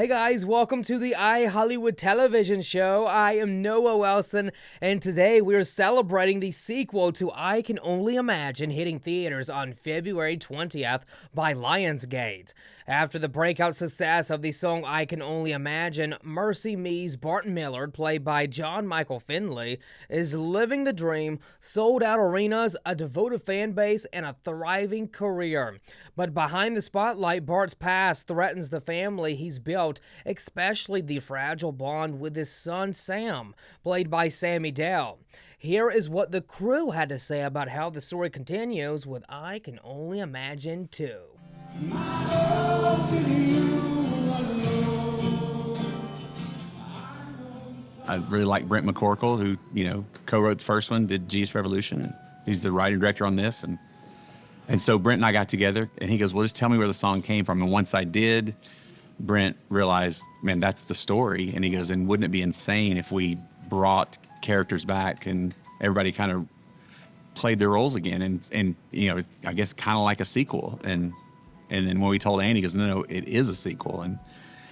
Hey guys, welcome to the iHollywood television show. I am Noah Wilson, and today we're celebrating the sequel to I Can Only Imagine hitting theaters on February 20th by Lionsgate. After the breakout success of the song I Can Only Imagine, MercyMe's Bart Millard, played by John Michael Finley, is living the dream, sold out arenas, a devoted fan base, and a thriving career. But behind the spotlight, Bart's past threatens the family he's built, especially the fragile bond with his son Sam, played by Sammy Dell. Here is what the crew had to say about how the story continues with I Can Only Imagine 2. I really like Brent McCorkle, who, co-wrote the first one, did Jesus Revolution. He's the writer and director on this. And so Brent and I got together, and he goes, well, just tell me where the song came from. And once I did, Brent realized, man, that's the story. And he goes, and wouldn't it be insane if we brought characters back and everybody kind of played their roles again? And I guess kind of like a sequel. And then when we told Andy, he goes, no, it is a sequel.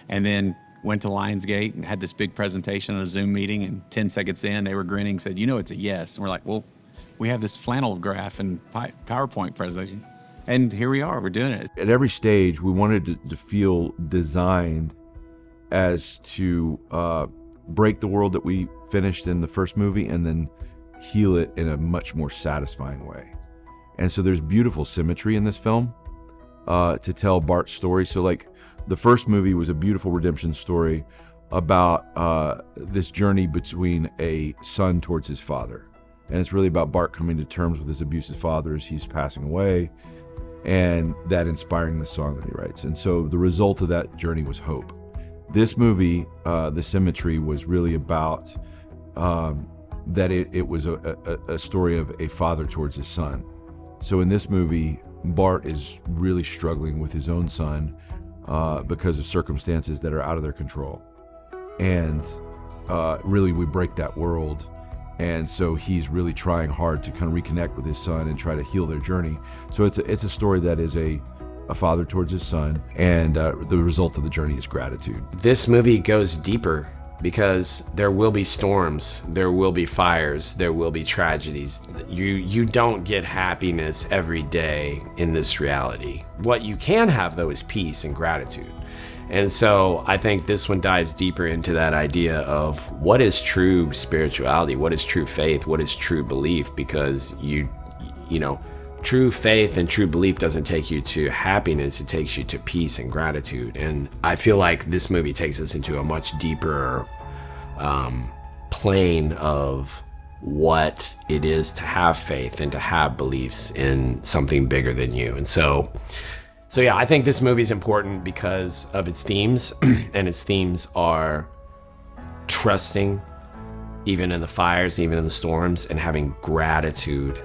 And then went to Lionsgate and had this big presentation on a Zoom meeting, and 10 seconds in, they were grinning, said, it's a yes. And we're like, well, we have this flannel graph and PowerPoint presentation. And here we are, we're doing it. At every stage, we wanted to feel designed as to break the world that we finished in the first movie and then heal it in a much more satisfying way. And so there's beautiful symmetry in this film to tell Bart's story. So like the first movie was a beautiful redemption story about this journey between a son towards his father. And it's really about Bart coming to terms with his abusive father as he's passing away, and that inspiring the song that he writes. And so the result of that journey was hope. This movie, the symmetry was really about that it was a story of a father towards his son. So in this movie, Bart is really struggling with his own son because of circumstances that are out of their control. And really we break that world. And so he's really trying hard to kind of reconnect with his son and try to heal their journey. So it's a story that is a father towards his son, and the result of the journey is gratitude. This movie goes deeper because there will be storms, there will be fires, there will be tragedies. You don't get happiness every day in this reality. What you can have, though, is peace and gratitude. And so I think this one dives deeper into that idea of what is true spirituality, what is true faith, what is true belief, because true faith and true belief doesn't take you to happiness, it takes you to peace and gratitude. And I feel like this movie takes us into a much deeper plane of what it is to have faith and to have beliefs in something bigger than you. And so yeah, I think this movie is important because of its themes, and its themes are trusting, even in the fires, even in the storms, and having gratitude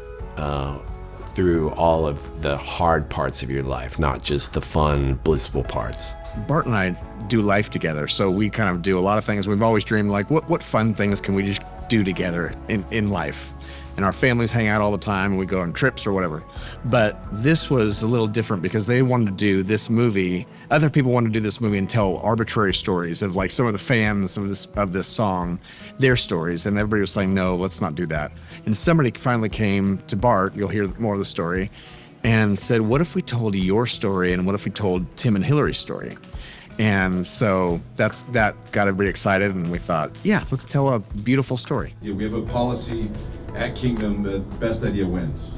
through all of the hard parts of your life, not just the fun, blissful parts. Bart and I do life together, so we kind of do a lot of things. We've always dreamed, like, what fun things can we just do together in life? And our families hang out all the time, and we go on trips or whatever. But this was a little different because they wanted to do this movie. Other people wanted to do this movie and tell arbitrary stories of like some of the fans of this song, their stories. And everybody was saying, no, let's not do that. And somebody finally came to Bart, you'll hear more of the story, and said, what if we told your story, and what if we told Tim and Hillary's story? And so that got everybody excited, and we thought, yeah, let's tell a beautiful story. Yeah, we have a policy at Kingdom that best idea wins.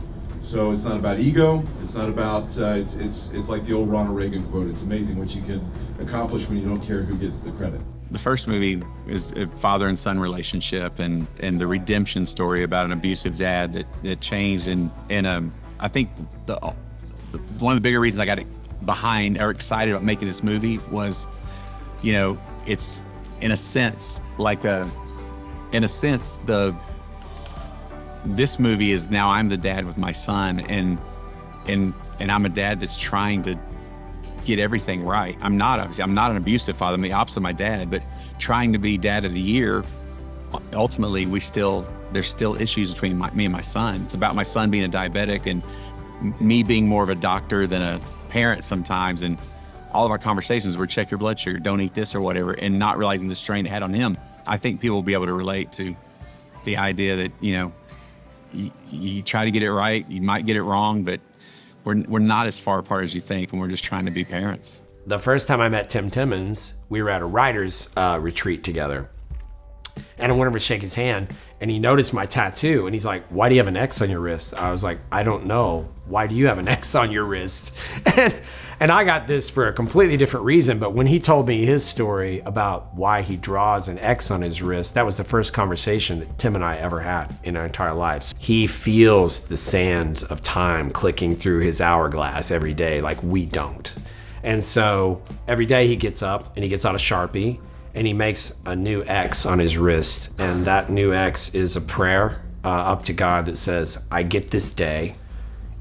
So it's not about ego. It's not about, it's like the old Ronald Reagan quote, it's amazing what you can accomplish when you don't care who gets the credit. The first movie is a father and son relationship, and the redemption story about an abusive dad that changed. And I think one of the bigger reasons I got behind or excited about making this movie was, it's in a sense this movie is now I'm the dad with my son, and I'm a dad that's trying to get everything right. I'm not an abusive father. I'm the opposite of my dad, but trying to be dad of the year. Ultimately, there's still issues between me and my son. It's about my son being a diabetic and me being more of a doctor than a parent sometimes, and all of our conversations were check your blood sugar, don't eat this or whatever, and not realizing the strain it had on him. I think people will be able to relate to the idea that, you try to get it right, you might get it wrong, but we're not as far apart as you think, and we're just trying to be parents. The first time I met Tim Timmons, we were at a writer's retreat together. And I went over to shake his hand, and he noticed my tattoo, and he's like, "Why do you have an X on your wrist?" I was like, "I don't know. Why do you have an X on your wrist?" And I got this for a completely different reason, but when he told me his story about why he draws an X on his wrist, that was the first conversation that Tim and I ever had in our entire lives. He feels the sand of time clicking through his hourglass every day like we don't. And so every day he gets up and he gets out a Sharpie and he makes a new X on his wrist. And that new X is a prayer up to God that says, "I get this day.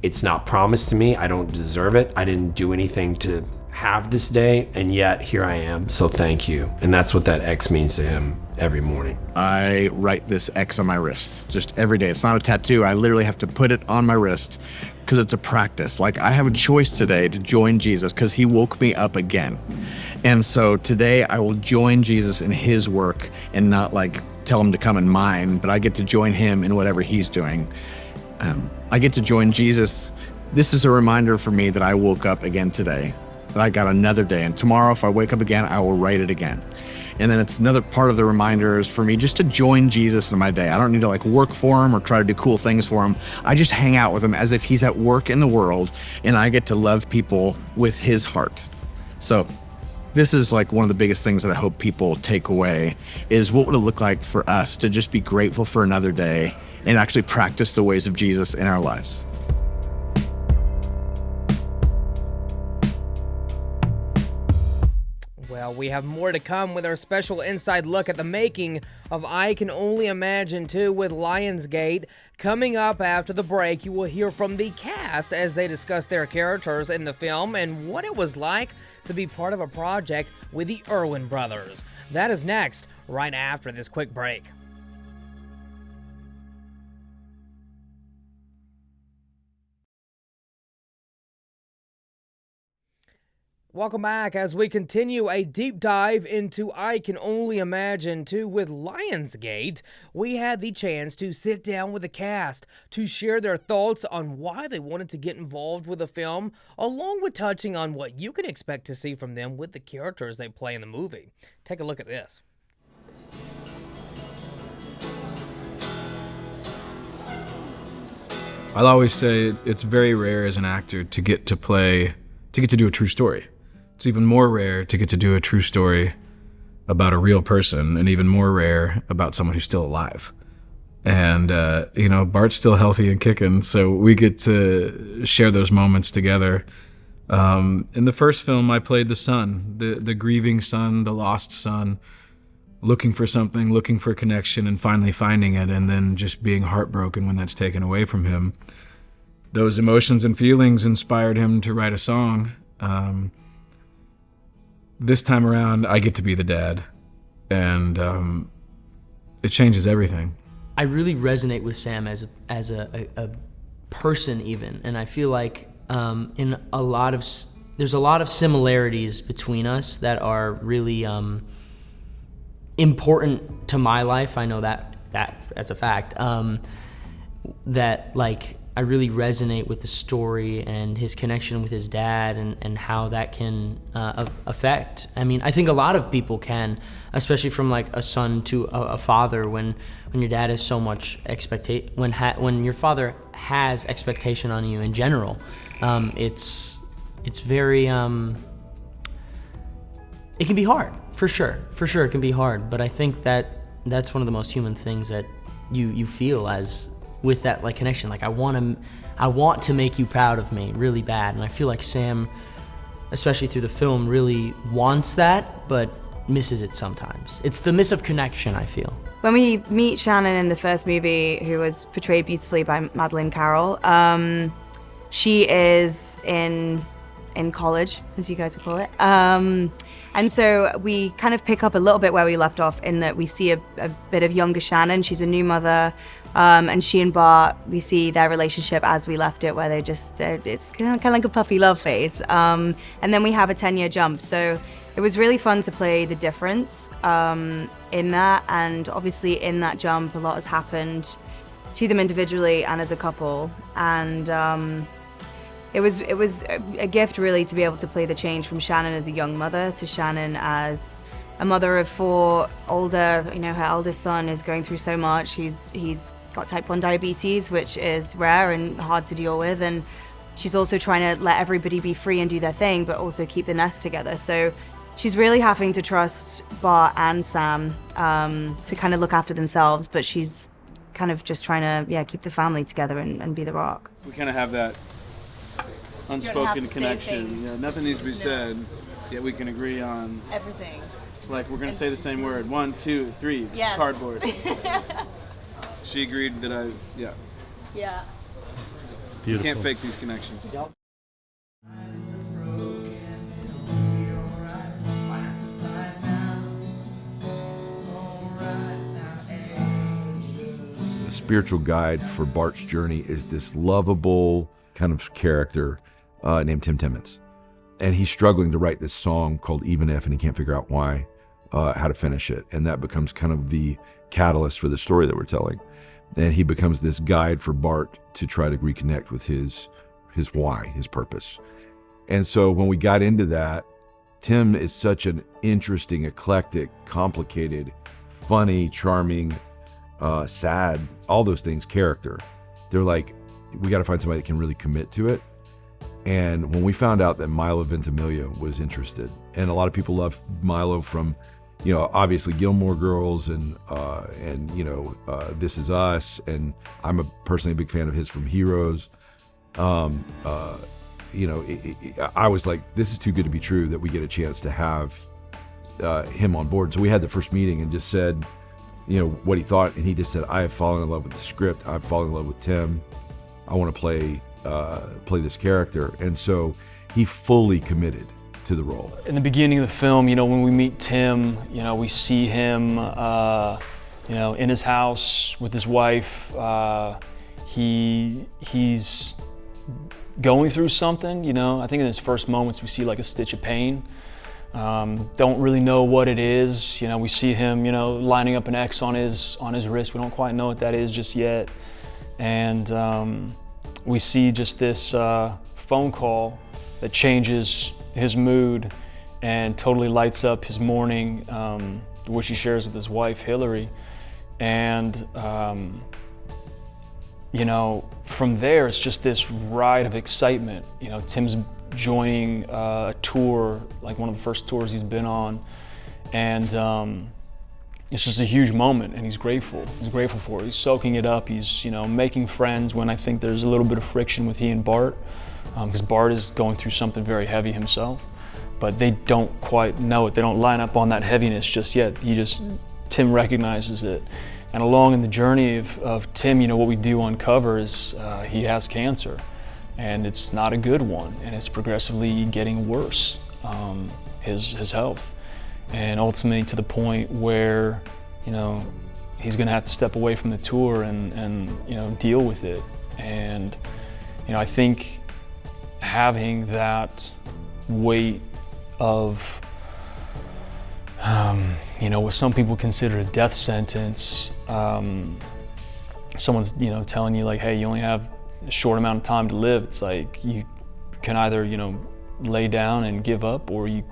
It's not promised to me. I don't deserve it. I didn't do anything to have this day, and yet here I am, so thank you." And that's what that X means to him every morning. I write this X on my wrist just every day. It's not a tattoo. I literally have to put it on my wrist because it's a practice. Like, I have a choice today to join Jesus because he woke me up again. And so today I will join Jesus in his work and not like tell him to come in mine, but I get to join him in whatever he's doing. I get to join Jesus. This is a reminder for me that I woke up again today, that I got another day. And tomorrow, if I wake up again, I will write it again. And then it's another part of the reminder is for me just to join Jesus in my day. I don't need to like work for him or try to do cool things for him. I just hang out with him as if he's at work in the world, and I get to love people with his heart. So this is like one of the biggest things that I hope people take away is what would it look like for us to just be grateful for another day and actually practice the ways of Jesus in our lives. Well, we have more to come with our special inside look at the making of I Can Only Imagine 2 with Lionsgate. Coming up after the break, you will hear from the cast as they discuss their characters in the film and what it was like to be part of a project with the Erwin brothers. That is next, right after this quick break. Welcome back as we continue a deep dive into I Can Only Imagine 2 with Lionsgate. We had the chance to sit down with the cast to share their thoughts on why they wanted to get involved with the film, along with touching on what you can expect to see from them with the characters they play in the movie. Take a look at this. I'll always say it's very rare as an actor to get to do a true story. It's even more rare to get to do a true story about a real person, and even more rare about someone who's still alive. And, Bart's still healthy and kicking, so we get to share those moments together. In the first film, I played the son, the grieving son, the lost son, looking for something, looking for connection, and finally finding it, and then just being heartbroken when that's taken away from him. Those emotions and feelings inspired him to write a song. This time around, I get to be the dad, and it changes everything. I really resonate with Sam as a person even, and I feel like there's a lot of similarities between us that are really important to my life. I know that as a fact. That like I really resonate with the story and his connection with his dad and how that can affect. I mean, I think a lot of people can, especially from like a son to a father, when your dad has so much when your father has expectation on you in general. It's very it can be hard for sure it can be hard, but I think that's one of the most human things that you feel as with that like connection. Like I want to make you proud of me really bad, and I feel like Sam, especially through the film, really wants that but misses it sometimes. It's the miss of connection, I feel. When we meet Shannon in the first movie, who was portrayed beautifully by Madeleine Carroll, she is in college, as you guys would call it. And so we kind of pick up a little bit where we left off in that we see a bit of younger Shannon. She's a new mother. And she and Bart, we see their relationship as we left it, where it's kind of like a puppy love phase. And then we have a 10-year jump. So it was really fun to play the difference in that. And obviously in that jump, a lot has happened to them individually and as a couple. And it was a gift really to be able to play the change from Shannon as a young mother to Shannon as a mother of 4, older. Her eldest son is going through so much. He's got type 1 diabetes, which is rare and hard to deal with, and she's also trying to let everybody be free and do their thing, but also keep the nest together. So she's really having to trust Bart and Sam to kind of look after themselves, but she's kind of just trying to keep the family together and be the rock. We kind of have that unspoken connection. Nothing needs to be said, yet we can agree on Everything. Like, we're going to say the same word. 1, 2, 3. Yes. Cardboard. She agreed that Yeah. You can't fake these connections. The spiritual guide for Bart's journey is this lovable kind of character named Tim Timmons. And he's struggling to write this song called Even If, and he can't figure out how to finish it. And that becomes kind of the catalyst for the story that we're telling. And he becomes this guide for Bart to try to reconnect with his why, his purpose. And so when we got into that, Tim is such an interesting, eclectic, complicated, funny, charming, sad, all those things character. They're like, we got to find somebody that can really commit to it. And when we found out that Milo Ventimiglia was interested, and a lot of people love Milo from, obviously Gilmore Girls and This Is Us, and I'm personally a big fan of his from Heroes. I was like, this is too good to be true that we get a chance to have him on board. So we had the first meeting and just said, what he thought, and he just said, I have fallen in love with the script. I've fallen in love with Tim. I want to play this character. And so he fully committed to the role. In the beginning of the film, when we meet Tim, we see him, in his house with his wife. He's going through something, I think in his first moments we see like a stitch of pain. Don't really know what it is. We see him, lining up an X on his wrist. We don't quite know what that is just yet. And we see just this phone call that changes his mood and totally lights up his morning, which he shares with his wife, Hillary. And, from there, it's just this ride of excitement. Tim's joining a tour, like one of the first tours he's been on. And it's just a huge moment, and he's grateful. He's grateful for it. He's soaking it up. He's, making friends when I think there's a little bit of friction with he and Bart, because Bart is going through something very heavy himself, but they don't quite know it. They don't line up on that heaviness just yet. Tim recognizes it. And along in the journey of Tim, what we do uncover is he has cancer, and it's not a good one, and it's progressively getting worse, his health. And ultimately to the point where, he's gonna have to step away from the tour and deal with it. And, I think having that weight of, what some people consider a death sentence, someone's, telling you like, hey, you only have a short amount of time to live. It's like, you can either, lay down and give up, or you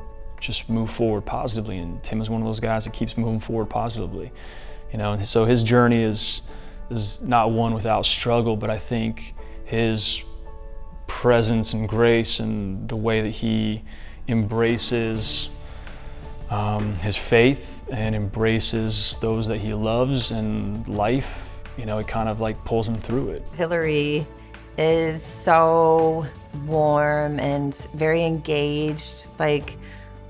just move forward positively. And Tim is one of those guys that keeps moving forward positively. So his journey is not one without struggle, but I think his presence and grace and the way that he embraces his faith and embraces those that he loves and life, it kind of like pulls him through it. Hillary is so warm and very engaged, like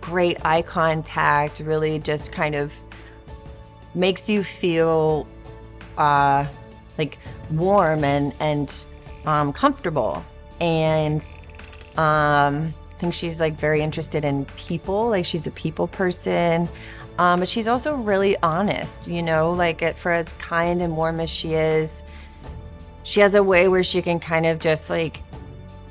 great eye contact, really just kind of makes you feel like warm and comfortable. And I think she's like very interested in people, like she's a people person. But she's also really honest, you know, like for as kind and warm as she is, she has a way where she can kind of just like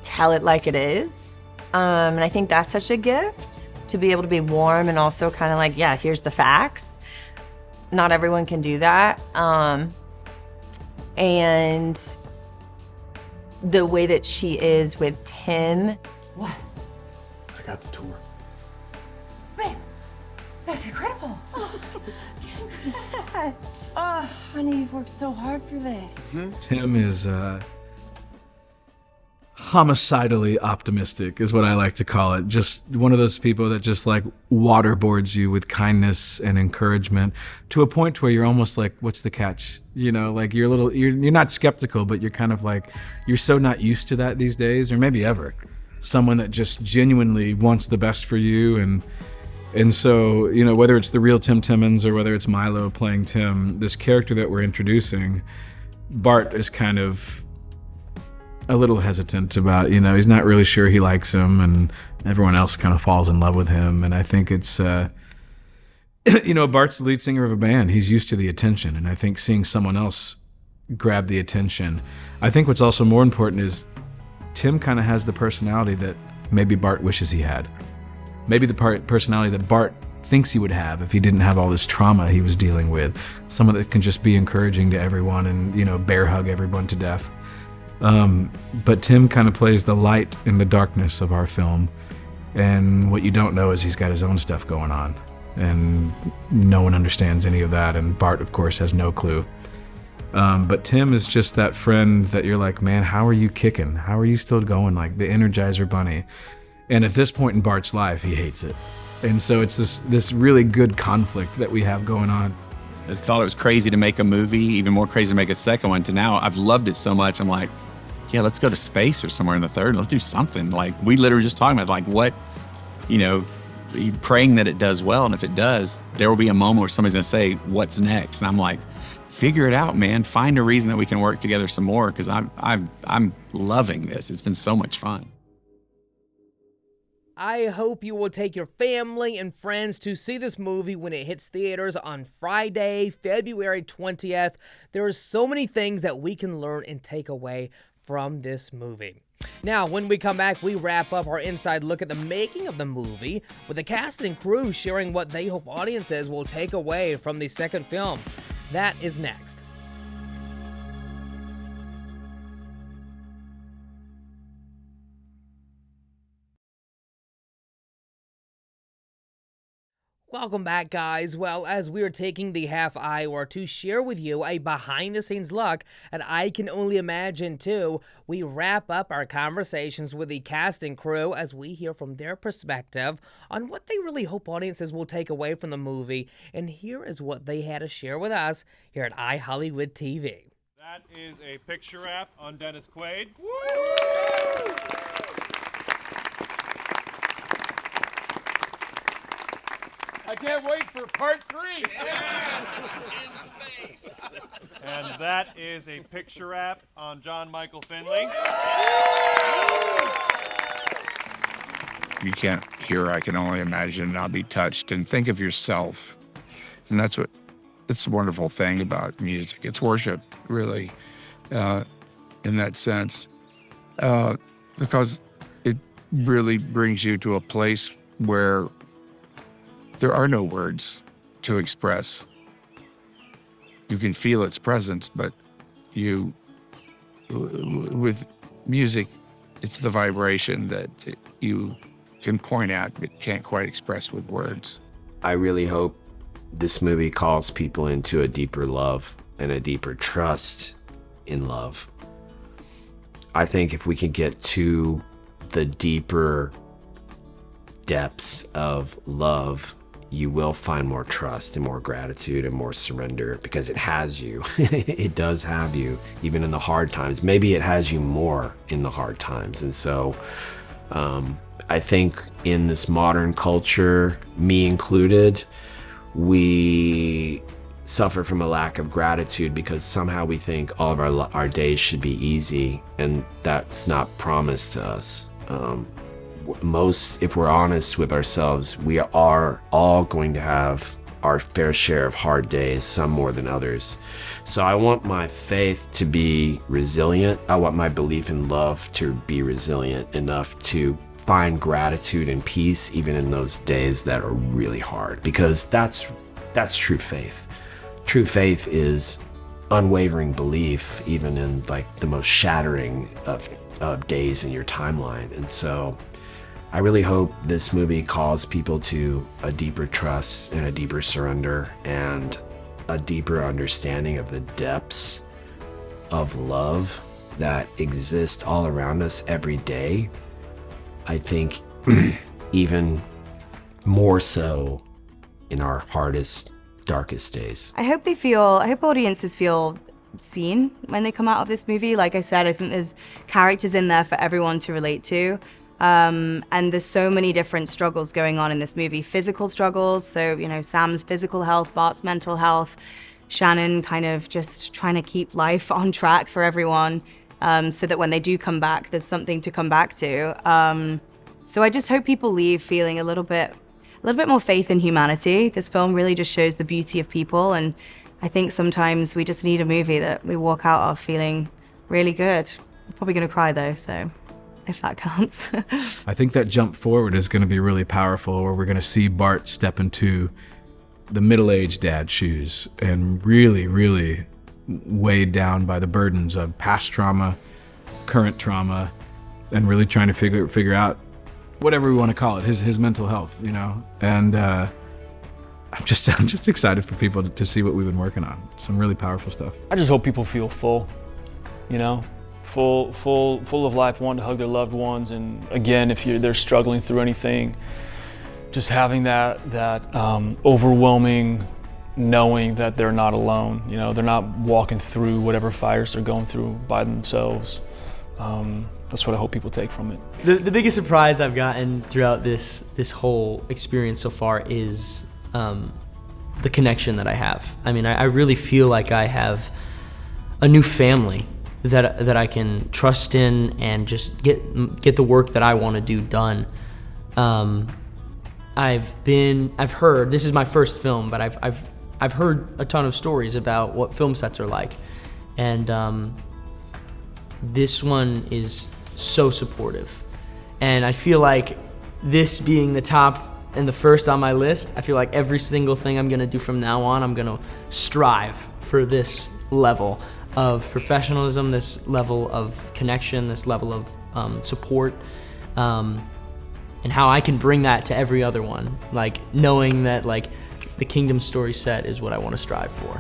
tell it like it is. And I think that's such a gift, to be able to be warm and also kind of like, yeah, here's the facts. Not everyone can do that. And the way that she is with Tim. What? I got the tour. Babe, that's incredible. Congrats. Oh, honey, you've worked so hard for this. Tim is homicidally optimistic, is what I like to call it. Just one of those people that just like waterboards you with kindness and encouragement to a point where you're almost like, what's the catch? You know, like you're not skeptical, but you're kind of like, you're so not used to that these days, or maybe ever. Someone that just genuinely wants the best for you. And so, you know, whether it's the real Tim Timmons or whether it's Milo playing Tim, this character that we're introducing, Bart is kind of a little hesitant about, you know, he's not really sure he likes him, and everyone else kind of falls in love with him. And I think it's, you know, Bart's the lead singer of a band. He's used to the attention. And I think seeing someone else grab the attention, I think what's also more important is Tim kind of has the personality that maybe Bart wishes he had. Maybe the personality that Bart thinks he would have if he didn't have all this trauma he was dealing with. Someone that can just be encouraging to everyone and, you know, bear hug everyone to death. But Tim kind of plays the light in the darkness of our film. And what you don't know is he's got his own stuff going on. And no one understands any of that. And Bart, of course, has no clue. But Tim is just that friend that you're like, man, how are you kicking? How are you still going? Like the Energizer Bunny. And at this point in Bart's life, he hates it. And so it's this really good conflict that we have going on. I thought it was crazy to make a movie, even more crazy to make a second one, to now I've loved it so much. I'm like, yeah, let's go to space or somewhere in the third. Let's do something. Like, we literally just talking about, like, what, you know, praying that it does well. And if it does, there will be a moment where somebody's going to say, what's next? And I'm like, figure it out, man. Find a reason that we can work together some more, because I'm loving this. It's been so much fun. I hope you will take your family and friends to see this movie when it hits theaters on Friday, February 20th. There are so many things that we can learn and take away from this movie. Now, when we come back, we wrap up our inside look at the making of the movie with the cast and crew sharing what they hope audiences will take away from the second film. That is next. Welcome back, guys. Well, as we are taking the half hour to share with you a behind-the-scenes look at I Can Only Imagine 2, we wrap up our conversations with the cast and crew as we hear from their perspective on what they really hope audiences will take away from the movie. And here is what they had to share with us here at iHollywood TV. That is a picture wrap on Dennis Quaid. Woo! I can't wait for part 3. Yeah, in space. And that is a picture wrap on John Michael Finley. You can't hear I Can Only Imagine and not be touched and think of yourself. And that's it's a wonderful thing about music. It's worship, really, in that sense, because it really brings you to a place where there are no words to express. You can feel its presence, but with music, it's the vibration that you can point at but can't quite express with words. I really hope this movie calls people into a deeper love and a deeper trust in love. I think if we can get to the deeper depths of love, you will find more trust and more gratitude and more surrender, because it has you. It does have you, even in the hard times. Maybe it has you more in the hard times. And so I think in this modern culture, me included, we suffer from a lack of gratitude because somehow we think all of our days should be easy, and that's not promised to us. If we're honest with ourselves, we are all going to have our fair share of hard days, some more than others. So I want my faith to be resilient. I want my belief in love to be resilient enough to find gratitude and peace even in those days that are really hard, because that's true faith. True faith is unwavering belief even in like the most shattering of days in your timeline. And so I really hope this movie calls people to a deeper trust and a deeper surrender and a deeper understanding of the depths of love that exist all around us every day. I think even more so in our hardest, darkest days. I hope audiences feel seen when they come out of this movie. Like I said, I think there's characters in there for everyone to relate to. And there's so many different struggles going on in this movie. Physical struggles, so, you know, Sam's physical health, Bart's mental health, Shannon kind of just trying to keep life on track for everyone, so that when they do come back, there's something to come back to. So I just hope people leave feeling a little bit more faith in humanity. This film really just shows the beauty of people, and I think sometimes we just need a movie that we walk out of feeling really good. I'm probably gonna cry though, so if that counts. I think that jump forward is going to be really powerful, where we're going to see Bart step into the middle-aged dad shoes and really, really weighed down by the burdens of past trauma, current trauma, and really trying to figure out whatever we want to call it, his mental health, you know. And I'm just excited for people to see what we've been working on. Some really powerful stuff. I just hope people feel full, you know. Full of life, wanting to hug their loved ones, and again, if they're struggling through anything, just having that overwhelming knowing that they're not alone. You know, they're not walking through whatever fires they're going through by themselves. That's what I hope people take from it. The biggest surprise I've gotten throughout this whole experience so far is the connection that I have. I mean, I really feel like I have a new family that I can trust in and just get the work that I want to do done. I've heard, this is my first film, but I've heard a ton of stories about what film sets are like, and this one is so supportive. And I feel like this being the top and the first on my list, I feel like every single thing I'm gonna do from now on, I'm gonna strive for this level of professionalism, this level of connection, this level of support, and how I can bring that to every other one. Like knowing that like the Kingdom story set is what I want to strive for.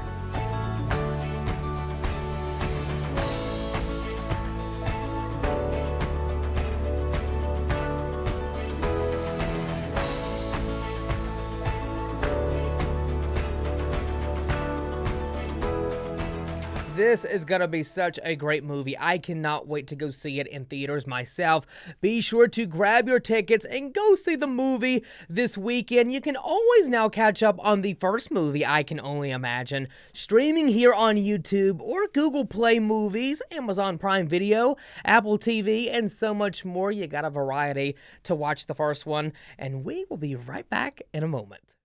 This is gonna be such a great movie. I cannot wait to go see it in theaters myself. Be sure to grab your tickets and go see the movie this weekend. You can always now catch up on the first movie, I Can Only Imagine, streaming here on YouTube or Google Play Movies, Amazon Prime Video, Apple TV, and so much more. You got a variety to watch the first one, and we will be right back in a moment.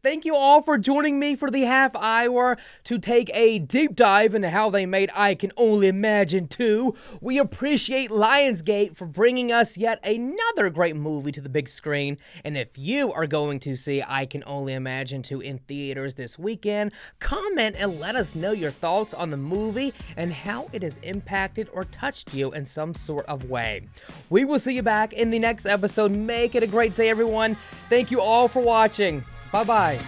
Thank you all for joining me for the half hour to take a deep dive into how they made I Can Only Imagine 2. We appreciate Lionsgate for bringing us yet another great movie to the big screen. And if you are going to see I Can Only Imagine 2 in theaters this weekend, comment and let us know your thoughts on the movie and how it has impacted or touched you in some sort of way. We will see you back in the next episode. Make it a great day, everyone. Thank you all for watching. Bye-bye.